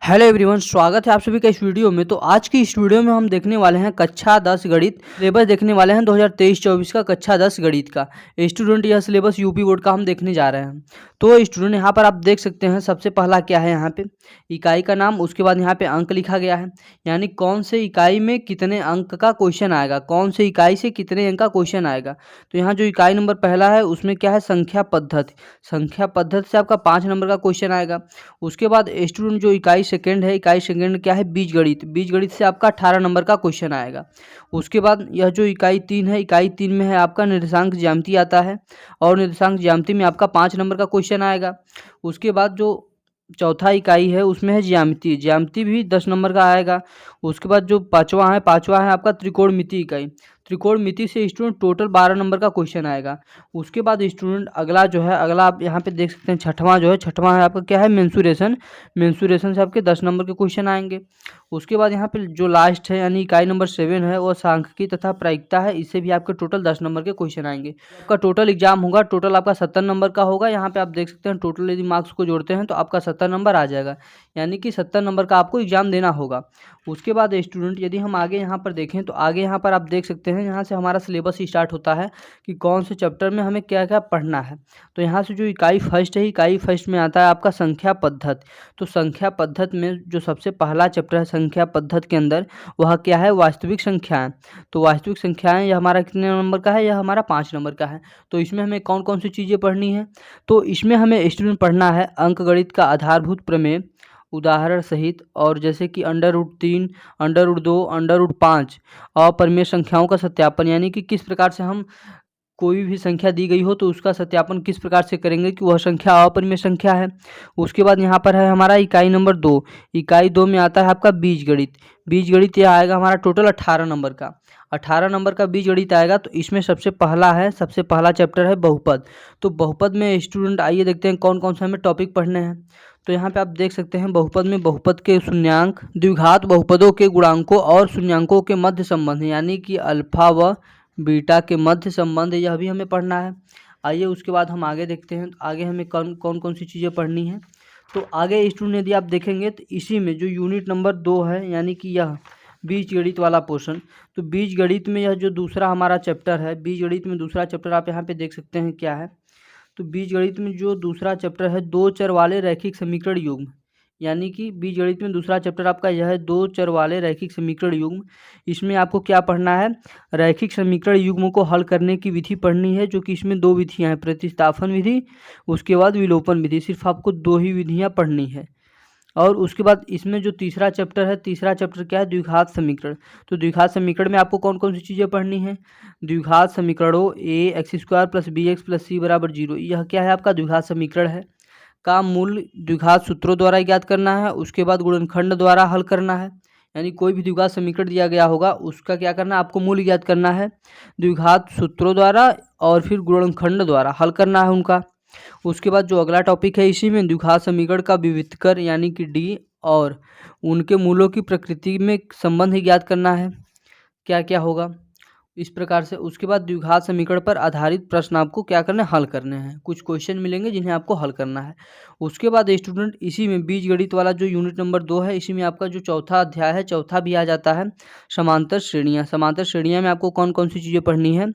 Hello everyone, स्वागत है आप सभी का इस वीडियो में। तो आज की इस वीडियो में हम देखने वाले हैं कक्षा 10 गणित सिलेबस देखने वाले हैं 2023-24 का कक्षा 10 गणित का। स्टूडेंट यह सिलेबस यूपी बोर्ड का हम देखने जा रहे हैं। तो स्टूडेंट यहाँ पर आप देख सकते हैं, सबसे पहला क्या है यहाँ पे इकाई का नाम, उसके बाद यहाँ पे अंक लिखा गया है, यानी कौन से इकाई में कितने अंक का क्वेश्चन आएगा, कौन से इकाई से कितने अंक का क्वेश्चन आएगा। तो यहाँ जो इकाई नंबर पहला है उसमें क्या है, संख्या पद्धति। संख्या पद्धति से आपका 5 नंबर का क्वेश्चन आएगा। उसके बाद स्टूडेंट जो इकाई सेकंड है, इकाई सेकंड क्या है, बीजगणित। बीजगणित से आपका 18 नंबर का क्वेश्चन आएगा। उसके बाद यह जो इकाई 3 है, इकाई 3 में है आपका निर्देशांक ज्यामिति आता है, और निर्देशांक ज्यामिति में आपका 5 नंबर का क्वेश्चन आएगा। उसके बाद जो चौथा इकाई है उसमें है ज्यामिति। ज्यामिति भी 10 नंबर का आएगा। उसके बाद जो पांचवा है आपका त्रिकोणमिति इकाई। त्रिकोणमिति से स्टूडेंट टोटल 12 नंबर का क्वेश्चन आएगा। उसके बाद स्टूडेंट अगला जो है, अगला आप यहाँ पे देख सकते हैं, छठवां है आपका क्या है, मेंसुरेशन। मेंसुरेशन से आपके 10 नंबर के क्वेश्चन आएंगे। उसके बाद यहाँ पे जो लास्ट है यानी इकाई नंबर 7 है, वो सांख्यिकी तथा प्रायिकता है। इससे भी आपके टोटल 10 नंबर के क्वेश्चन आएंगे। आपका टोटल एग्जाम होगा, टोटल आपका 70 नंबर का होगा। यहाँ पे आप देख सकते हैं टोटल यदि मार्क्स को जोड़ते हैं तो आपका 70 नंबर आ जाएगा, यानी कि 70 नंबर का आपको एग्जाम देना होगा। उसके बाद स्टूडेंट यदि हम आगे यहाँ पर देखें तो आगे यहाँ पर आप देख सकते हैं, यहाँ से हमारा सिलेबस स्टार्ट होता है कि कौन से चैप्टर में हमें क्या क्या पढ़ना है। तो यहाँ से जो इकाई फर्स्ट है, इकाई फर्स्ट में आता है आपका संख्या पद्धति। तो संख्या पद्धति में जो सबसे पहला चैप्टर है संख्या पद्धति के अंदर, वह क्या है, वास्तविक संख्याएं। तो वास्तविक संख्याएं यह हमारा कितने नंबर का है, यह हमारा 5 नंबर का है। तो इसमें हमें कौन कौन सी चीज़ें पढ़नी है, तो इसमें हमें स्टूडेंट पढ़ना है अंकगणित का आधारभूत प्रमेय उदाहरण सहित, और जैसे कि √3, √2, √5 अपरिमेय संख्याओं का सत्यापन, यानी कि किस प्रकार से हम कोई भी संख्या दी गई हो तो उसका सत्यापन किस प्रकार से करेंगे कि वह संख्या अपरिमेय संख्या है। उसके बाद यहाँ पर है हमारा इकाई नंबर 2। इकाई 2 में आता है आपका बीजगणित। बीजगणित यह आएगा हमारा टोटल 18 नंबर का। 18 नंबर का बीजगणित आएगा। तो इसमें सबसे पहला चैप्टर है बहुपद। तो बहुपद में स्टूडेंट आइए देखते हैं कौन कौन से हमें टॉपिक पढ़ने हैं। तो यहाँ पे आप देख सकते हैं बहुपद में बहुपद के शून्यांक, द्विघात बहुपदों के गुणांकों और शून्यांकों के मध्य संबंध, यानी कि अल्फा व बीटा के मध्य संबंध, यह भी हमें पढ़ना है। आइए उसके बाद हम आगे देखते हैं आगे हमें कौन कौन सी चीज़ें पढ़नी है। तो आगे स्टूडेंट यदि आप देखेंगे तो इसी में जो यूनिट नंबर 2 है, यानी कि यह बीजगणित वाला पोर्शन। तो बीजगणित में यह जो दूसरा हमारा चैप्टर है, बीजगणित में दूसरा चैप्टर आप यहाँ पे देख सकते हैं क्या है। तो बीजगणित में जो दूसरा चैप्टर है, 2 चर वाले रैखिक समीकरण युग्म, यानी कि बीजगणित में दूसरा चैप्टर आपका यह है 2 चर वाले रैखिक समीकरण युग्म। इसमें आपको क्या पढ़ना है, रैखिक समीकरण युग्मों को हल करने की विधि पढ़नी है, जो कि इसमें 2 विधियां हैं, प्रतिस्थापन विधि, उसके बाद विलोपन विधि। सिर्फ आपको 2 ही विधियां पढ़नी है। और उसके बाद इसमें जो तीसरा चैप्टर है, तीसरा चैप्टर क्या है, द्विघात समीकरण। तो द्विघात समीकरण में आपको कौन कौन सी चीज़ें पढ़नी है, द्विघात समीकरणों ax² + bx + c = 0, यह क्या है, आपका द्विघात समीकरण है का मूल द्विघात सूत्रों द्वारा ज्ञात करना है। उसके बाद गुणनखंड द्वारा हल करना है, यानी कोई भी द्विघात समीकरण दिया गया होगा उसका क्या करना है, आपको मूल ज्ञात करना है द्विघात सूत्रों द्वारा, और फिर गुणनखंड द्वारा हल करना है उनका। उसके बाद जो अगला टॉपिक है, इसी में द्विघात समीकरण का विविधकर, यानी कि डी, और उनके मूलों की प्रकृति में संबंध ज्ञात करना है, क्या क्या होगा इस प्रकार से। उसके बाद द्विघात समीकरण पर आधारित प्रश्न आपको क्या करना है, हल करने हैं। कुछ क्वेश्चन मिलेंगे जिन्हें आपको हल करना है। उसके बाद स्टूडेंट इसी में बीजगणित वाला जो यूनिट नंबर 2 है, इसी में आपका जो चौथा अध्याय है, चौथा भी आ जाता है, समांतर श्रेणियाँ। समांतर श्रेणियाँ में आपको कौन कौन सी चीज़ें पढ़नी है,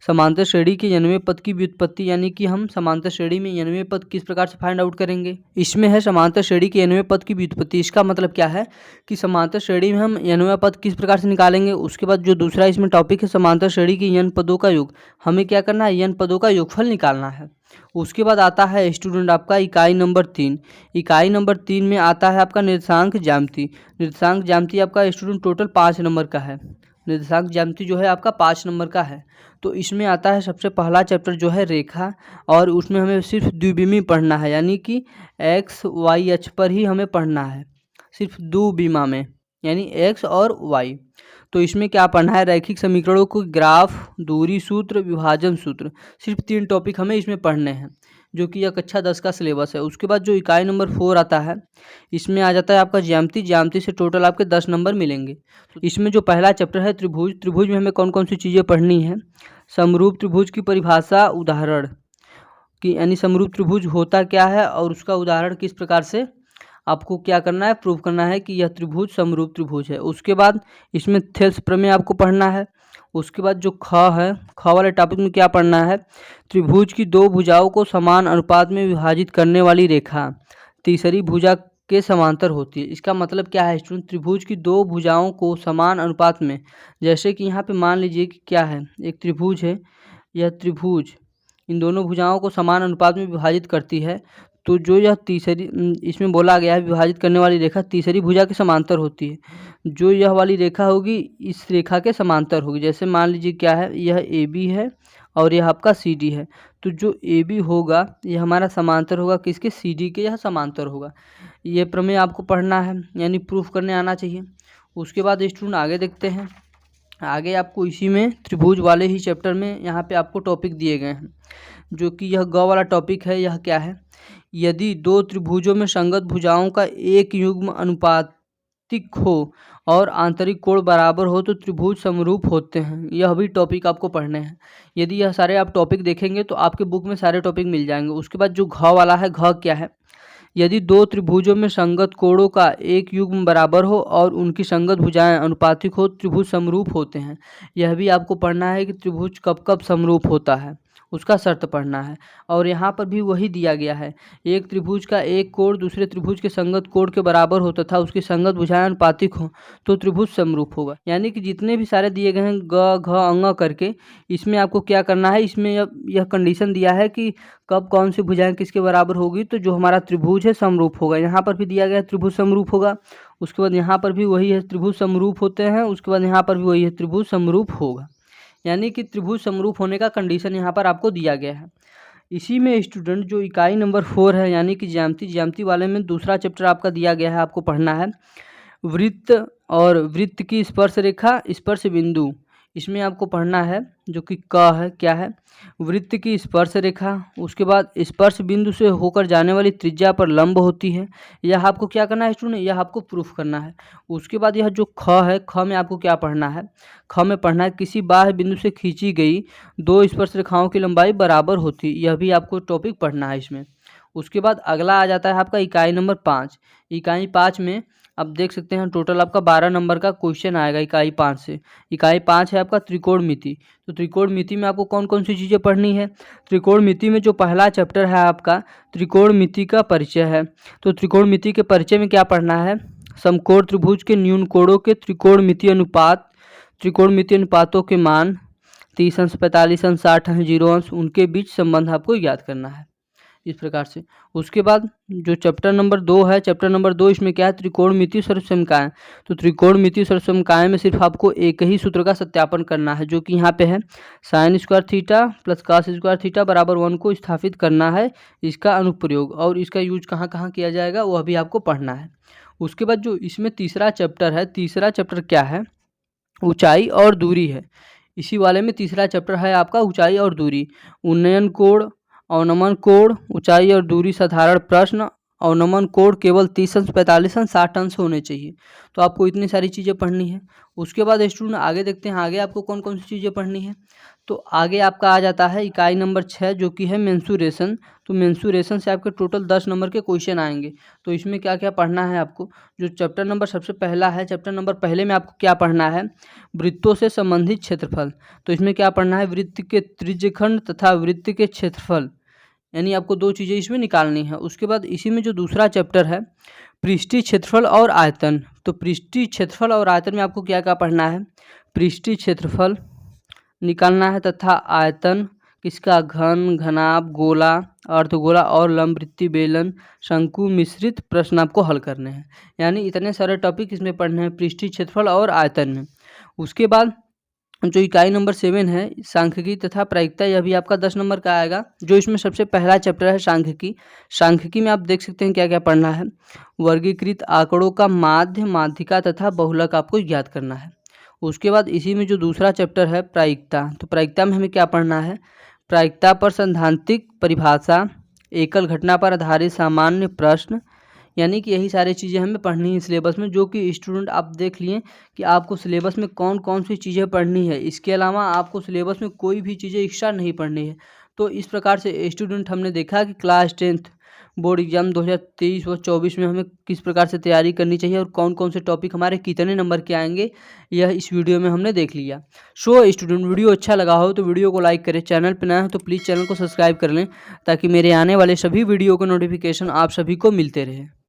समांतर श्रेणी के n वें पद की व्युत्पत्ति, यानी कि हम समांतर श्रेणी में n वें पद किस प्रकार से फाइंड आउट करेंगे। इसमें है समांतर श्रेणी के n वें पद की व्युत्पत्ति। इसका मतलब क्या है कि समांतर श्रेणी में हम n वें पद किस प्रकार से निकालेंगे। उसके बाद जो दूसरा इसमें टॉपिक है, समांतर श्रेणी की n पदों का योग, हमें क्या करना है, n पदों का योगफल निकालना है। उसके बाद आता है स्टूडेंट आपका इकाई नंबर 3। इकाई नंबर 3 में आता है आपका निर्देशांक ज्यामिति। निर्देशांक ज्यामिति आपका स्टूडेंट टोटल 5 नंबर का है। निर्देशांक ज्यामिति जो है आपका 5 नंबर का है। तो इसमें आता है सबसे पहला चैप्टर जो है रेखा, और उसमें हमें सिर्फ द्विविमीय पढ़ना है, यानी कि x y अक्ष पर ही हमें पढ़ना है, सिर्फ द्विविमा में, यानी x और y। तो इसमें क्या पढ़ना है, रैखिक समीकरणों को ग्राफ, दूरी सूत्र, विभाजन सूत्र, सिर्फ 3 टॉपिक हमें इसमें पढ़ने हैं, जो कि यह कक्षा 10 का सिलेबस है। उसके बाद जो इकाई नंबर 4 आता है, इसमें आ जाता है आपका ज्यामिति। ज्यामिति से टोटल आपके 10 नंबर मिलेंगे। तो इसमें जो पहला चैप्टर है त्रिभुज, त्रिभुज में हमें कौन कौन सी चीज़ें पढ़नी है, समरूप त्रिभुज की परिभाषा, उदाहरण कि यानी समरूप त्रिभुज होता क्या है और उसका उदाहरण किस प्रकार से आपको क्या करना है, प्रूव करना है कि यह त्रिभुज समरूप त्रिभुज है। उसके बाद इसमें थेल्स प्रमेय आपको पढ़ना है। उसके बाद जो ख है, ख वाले टॉपिक में क्या पढ़ना है, त्रिभुज की दो भुजाओं को समान अनुपात में विभाजित करने वाली रेखा तीसरी भुजा के समांतर होती है। इसका मतलब क्या है स्टूडेंट, त्रिभुज की दो भुजाओं को समान अनुपात में, जैसे कि यहाँ पे मान लीजिए कि क्या है, एक त्रिभुज है, यह त्रिभुज इन दोनों भुजाओं को समान अनुपात में विभाजित करती है, तो जो यह तीसरी इसमें बोला गया है विभाजित करने वाली रेखा तीसरी भुजा के समांतर होती है। जो यह वाली रेखा होगी इस रेखा के समांतर होगी। जैसे मान लीजिए क्या है, यह ए बी है और यह आपका सी डी है, तो जो ए बी होगा यह हमारा समांतर होगा किसके, सी डी के, यह समांतर होगा। ये प्रमेय आपको पढ़ना है, यानी प्रूफ करने आना चाहिए। उसके बाद स्टूडेंट आगे देखते हैं। आगे आपको इसी में त्रिभुज वाले ही चैप्टर में यहाँ पे आपको टॉपिक दिए गए हैं, जो कि यह ग वाला टॉपिक है। यह क्या है, यदि दो त्रिभुजों में संगत भुजाओं का एक युग्म अनुपातिक हो और आंतरिक कोण बराबर हो तो त्रिभुज समरूप होते हैं। यह भी टॉपिक आपको पढ़ने हैं। यदि यह सारे आप टॉपिक देखेंगे तो आपके बुक में सारे टॉपिक मिल जाएंगे। उसके बाद जो घ वाला है, घ क्या है, यदि दो त्रिभुजों में संगत कोणों का एक युग्म बराबर हो और उनकी संगत भुजाएं अनुपातिक हो त्रिभुज समरूप होते हैं। यह भी आपको पढ़ना है कि त्रिभुज कब कब समरूप होता है, उसका शर्त पढ़ना है। और यहाँ पर भी वही दिया गया है, एक त्रिभुज का एक कोण दूसरे त्रिभुज के संगत कोण के बराबर हो तथा उसकी संगत भुजाएं अनुपातिक हो तो त्रिभुज समरूप होगा। यानी कि जितने भी सारे दिए गए हैं ग घ अंग करके, इसमें आपको क्या करना है, इसमें यह कंडीशन दिया है कि कब कौन सी भुजाएं किसके बराबर होगी, तो जो हमारा त्रिभुज है समरूप होगा। यहाँ पर भी दिया गया है त्रिभुज समरूप होगा। उसके बाद यहाँ पर भी वही है, त्रिभुज समरूप होते हैं। उसके बाद यहाँ पर भी वही है, त्रिभुज समरूप होगा। यानी कि त्रिभुज समरूप होने का कंडीशन यहाँ पर आपको दिया गया है। इसी में स्टूडेंट जो इकाई नंबर 4 है, यानी कि ज्यामिति वाले में दूसरा चैप्टर आपका दिया गया है, आपको पढ़ना है वृत्त और वृत्त की स्पर्श रेखा स्पर्श बिंदु। इसमें आपको पढ़ना है जो कि क है, क्या है, वृत्त की स्पर्श रेखा, उसके बाद स्पर्श बिंदु से होकर जाने वाली त्रिज्या पर लंब होती है। यह आपको क्या करना है स्टूडेंट, यह आपको प्रूफ करना है। उसके बाद यह जो ख है, ख में आपको क्या पढ़ना है, ख में पढ़ना है किसी बाह्य बिंदु से खींची गई दो स्पर्श रेखाओं की लंबाई बराबर होती है। यह भी आपको टॉपिक पढ़ना है इसमें। उसके बाद अगला आ जाता है आपका इकाई नंबर 5। इकाई 5 में आप देख सकते हैं टोटल आपका 12 नंबर का क्वेश्चन आएगा इकाई 5 से। इकाई 5 है आपका त्रिकोणमिति। तो त्रिकोणमिति में आपको कौन कौन सी चीज़ें पढ़नी है, त्रिकोणमिति में जो पहला चैप्टर है आपका त्रिकोणमिति का परिचय है। तो त्रिकोणमिति के परिचय में क्या पढ़ना है, समकोण त्रिभुज के न्यून कोणों के त्रिकोणमिति अनुपात, त्रिकोणमिति अनुपातों के मान 30 अंश 45 अंश 60 अंश 0 अंश, उनके बीच संबंध आपको याद करना है इस प्रकार से। उसके बाद जो चैप्टर नंबर 2 है, चैप्टर नंबर 2 इसमें क्या है, त्रिकोणमिति सर्वसमकाएं। तो त्रिकोणमिति सर्वसमकाएं में सिर्फ आपको एक ही सूत्र का सत्यापन करना है, जो कि यहाँ पे है sine square theta plus cos square theta बराबर 1 को स्थापित करना है, इसका अनुप्रयोग और इसका यूज कहाँ कहाँ किया जाएगा वह भी आपको पढ़ना है। उसके बाद जो इसमें तीसरा चैप्टर है, तीसरा चैप्टर क्या है, ऊंचाई और दूरी है। इसी वाले में तीसरा चैप्टर है आपका ऊंचाई और दूरी। उन्नयन कोण, अवनमन कोण, ऊंचाई और दूरी, साधारण प्रश्न, अवनमन कोण केवल 30 अंश 45 अंश 60 अंश होने चाहिए। तो आपको इतनी सारी चीज़ें पढ़नी है। उसके बाद स्टूडेंट आगे देखते हैं आगे आपको कौन कौन सी चीज़ें पढ़नी है। तो आगे आपका आ जाता है इकाई नंबर 6 जो कि है मेंसुरेशन। तो मेंसुरेशन से आपके टोटल 10 नंबर के क्वेश्चन आएंगे। तो इसमें क्या क्या पढ़ना है आपको, जो चैप्टर नंबर सबसे पहला है, चैप्टर नंबर पहले में आपको क्या पढ़ना है, वृत्तों से संबंधित क्षेत्रफल। तो इसमें क्या पढ़ना है, वृत्त के त्रिज्यखंड तथा वृत्त के क्षेत्रफल, यानी आपको दो चीज़ें इसमें निकालनी है। उसके बाद इसी में जो दूसरा चैप्टर है पृष्ठीय क्षेत्रफल और आयतन। तो पृष्ठीय क्षेत्रफल और आयतन में आपको क्या क्या पढ़ना है, पृष्ठीय क्षेत्रफल निकालना है तथा आयतन किसका, घन, घनाभ, गोला, अर्धगोला और लंबवृत्तीय बेलन, शंकु मिश्रित प्रश्न आपको हल करने हैं। यानी इतने सारे टॉपिक इसमें पढ़ने हैं पृष्ठीय क्षेत्रफल और आयतन में। उसके बाद जो इकाई नंबर 7 है सांख्यिकी तथा प्रायिकता, यह भी आपका 10 नंबर का आएगा। जो इसमें सबसे पहला चैप्टर है सांख्यिकी। सांख्यिकी में आप देख सकते हैं क्या क्या पढ़ना है, वर्गीकृत आंकड़ों का माध्य, माध्यिका तथा बहुलक आपको याद करना है। उसके बाद इसी में जो दूसरा चैप्टर है प्रायिकता। तो प्रायिकता में हमें क्या पढ़ना है, प्रायिकता पर सैद्धांतिक परिभाषा, एकल घटना पर आधारित सामान्य प्रश्न, यानी कि यही सारी चीज़ें हमें पढ़नी है सिलेबस में। जो कि स्टूडेंट आप देख लिए कि आपको सिलेबस में कौन कौन सी चीज़ें पढ़नी है, इसके अलावा आपको सिलेबस में कोई भी चीज़ें एक्स्ट्रा नहीं पढ़नी है। तो इस प्रकार से स्टूडेंट हमने देखा कि क्लास 10th बोर्ड एग्जाम 2023 व 24 में हमें किस प्रकार से तैयारी करनी चाहिए और कौन कौन से टॉपिक हमारे कितने नंबर के आएंगे, यह इस वीडियो में हमने देख लिया। सो स्टूडेंट, वीडियो अच्छा लगा हो तो वीडियो को लाइक करें, चैनल पर नया हो तो प्लीज़ चैनल को सब्सक्राइब कर लें ताकि मेरे आने वाले सभी वीडियो के नोटिफिकेशन आप सभी को मिलते रहे।